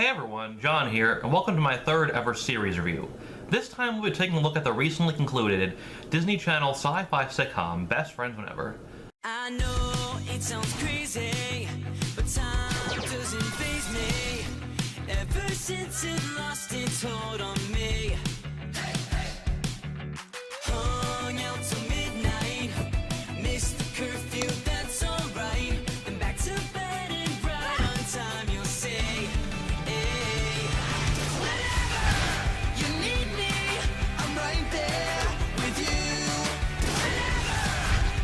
Hey everyone, John here, and welcome to my third ever series review. This time we'll be taking a look at the recently concluded Disney Channel sci-fi sitcom, Best Friends Whenever. I know it sounds crazy, but time doesn't faze me. Ever since it lost its hold on me. Hung out till midnight, missed the curfew, that's alright. Then back to bed and right on time, you'll say, hey, whenever you need me, I'm right there with you. Whenever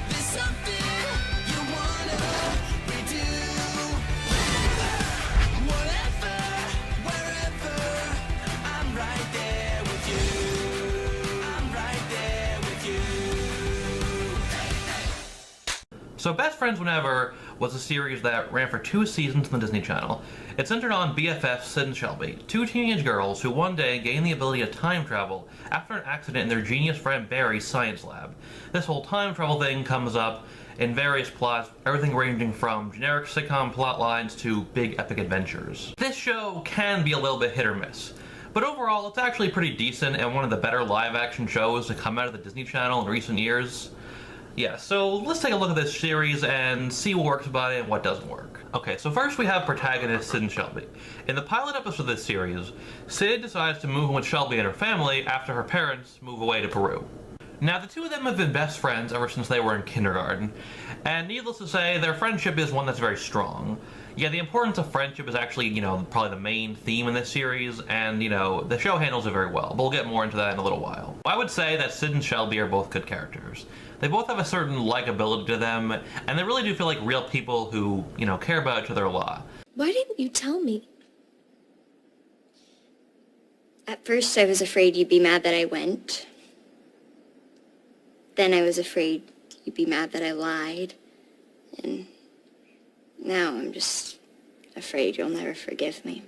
there's something you wanna redo. Whatever, wherever, I'm right there with you. I'm right there with you. So Best Friends Whenever was a series that ran for 2 seasons on the Disney Channel. It centered on BFFs Sid and Shelby, 2 teenage girls who one day gain the ability to time travel after an accident in their genius friend Barry's science lab. This whole time travel thing comes up in various plots, everything ranging from generic sitcom plot lines to big epic adventures. This show can be a little bit hit or miss, but overall it's actually pretty decent and one of the better live-action shows to come out of the Disney Channel in recent years. Yeah, so let's take a look at this series and see what works about it and what doesn't work. Okay, so first we have protagonist Sid and Shelby. In the pilot episode of this series, Sid decides to move in with Shelby and her family after her parents move away to Peru. Now, the two of them have been best friends ever since they were in kindergarten, and needless to say, their friendship is one that's very strong. Yeah, the importance of friendship is actually, probably the main theme in this series, and, the show handles it very well, but we'll get more into that in a little while. I would say that Sid and Shelby are both good characters. They both have a certain likability to them, and they really do feel like real people who, care about each other a lot. Why didn't you tell me? At first I was afraid you'd be mad that I went. Then I was afraid you'd be mad that I lied. And now I'm just afraid you'll never forgive me.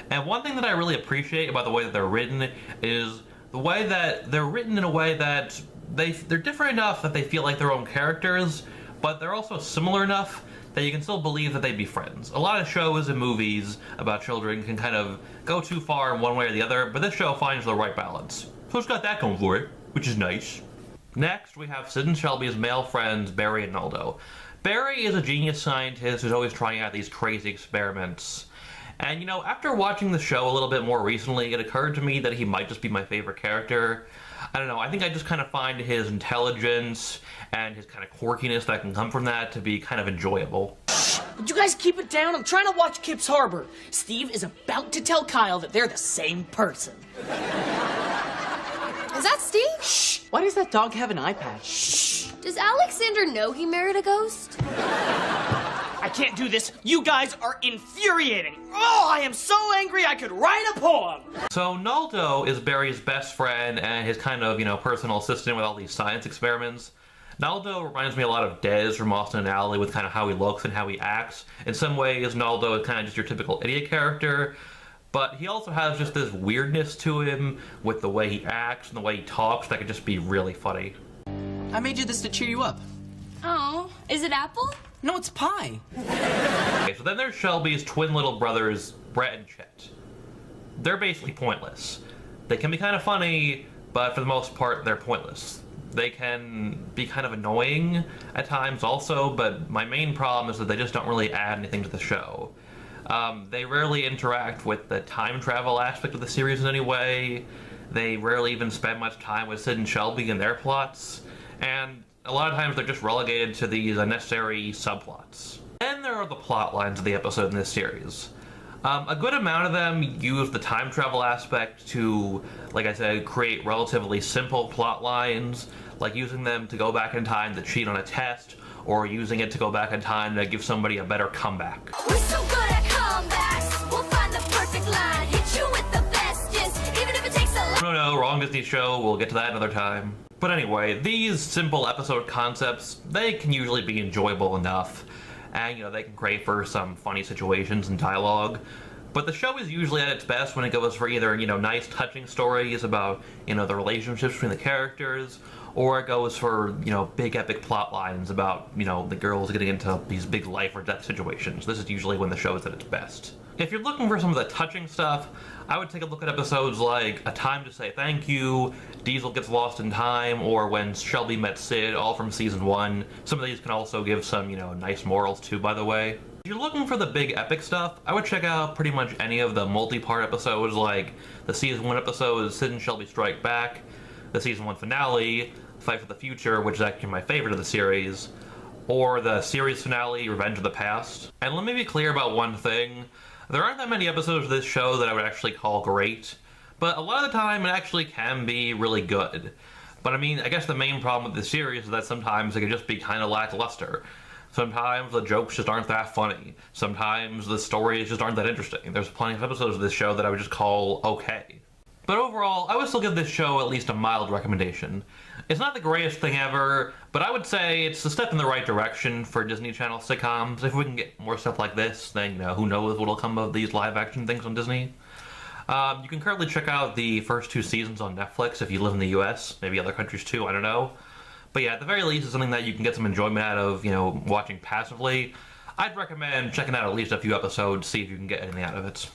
And one thing that I really appreciate about the way that they're written is the way that they're written in a way that they're different enough that they feel like their own characters, but they're also similar enough that you can still believe that they'd be friends. A lot of shows and movies about children can kind of go too far in one way or the other, but this show finds the right balance. So it's got that going for it, which is nice. Next, we have Sid and Shelby's male friends, Barry and Naldo. Barry is a genius scientist who's always trying out these crazy experiments. And, after watching the show a little bit more recently, it occurred to me that he might just be my favorite character. I don't know, I think I just kind of find his intelligence and his kind of quirkiness that can come from that to be kind of enjoyable. Would you guys keep it down? I'm trying to watch Kip's Harbor. Steve is about to tell Kyle that they're the same person. Is that Steve? Shh! Why does that dog have an eye patch? Shh! Does Alexander know he married a ghost? I can't do this. You guys are infuriating. Oh, I am so angry I could write a poem. So Naldo is Barry's best friend and his kind of, personal assistant with all these science experiments. Naldo reminds me a lot of Dez from Austin and Ally with kind of how he looks and how he acts. In some ways, Naldo is kind of just your typical idiot character, but he also has just this weirdness to him with the way he acts and the way he talks that could just be really funny. I made you this to cheer you up. Oh, is it apple? No, it's pie. Okay, so then there's Shelby's twin little brothers, Brett and Chet. They're basically pointless. They can be kind of funny, but for the most part, they're pointless. They can be kind of annoying at times also, but my main problem is that they just don't really add anything to the show. They rarely interact with the time travel aspect of the series in any way. They rarely even spend much time with Sid and Shelby and their plots, and a lot of times they're just relegated to these unnecessary subplots. Then there are the plot lines of the episode in this series. A good amount of them use the time travel aspect to, like I said, create relatively simple plot lines, like using them to go back in time to cheat on a test, or using it to go back in time to give somebody a better comeback. We're so good at comebacks. We'll find the perfect line, hit you with the bestest, even if it takes a lot. No, wrong Disney show, we'll get to that another time. But anyway, these simple episode concepts, they can usually be enjoyable enough, and they can create for some funny situations and dialogue. But the show is usually at its best when it goes for either, nice touching stories about, the relationships between the characters, or it goes for, big epic plot lines about, the girls getting into these big life or death situations. This is usually when the show is at its best. If you're looking for some of the touching stuff, I would take a look at episodes like A Time to Say Thank You, Diesel Gets Lost in Time, or When Shelby Met Sid, all from season 1. Some of these can also give some, nice morals too, by the way. If you're looking for the big epic stuff, I would check out pretty much any of the multi-part episodes like the season 1 episode, Sid and Shelby Strike Back, the season 1 finale, Fight for the Future, which is actually my favorite of the series, or the series finale, Revenge of the Past. And let me be clear about one thing. There aren't that many episodes of this show that I would actually call great, but a lot of the time it actually can be really good. But I mean, I guess the main problem with this series is that sometimes it can just be kind of lackluster. Sometimes the jokes just aren't that funny. Sometimes the stories just aren't that interesting. There's plenty of episodes of this show that I would just call okay. But overall, I would still give this show at least a mild recommendation. It's not the greatest thing ever, but I would say it's a step in the right direction for Disney Channel sitcoms. If we can get more stuff like this, then who knows what'll come of these live-action things on Disney. You can currently check out the first 2 seasons on Netflix if you live in the US, maybe other countries too, I don't know. But yeah, at the very least, it's something that you can get some enjoyment out of, watching passively. I'd recommend checking out at least a few episodes, see if you can get anything out of it.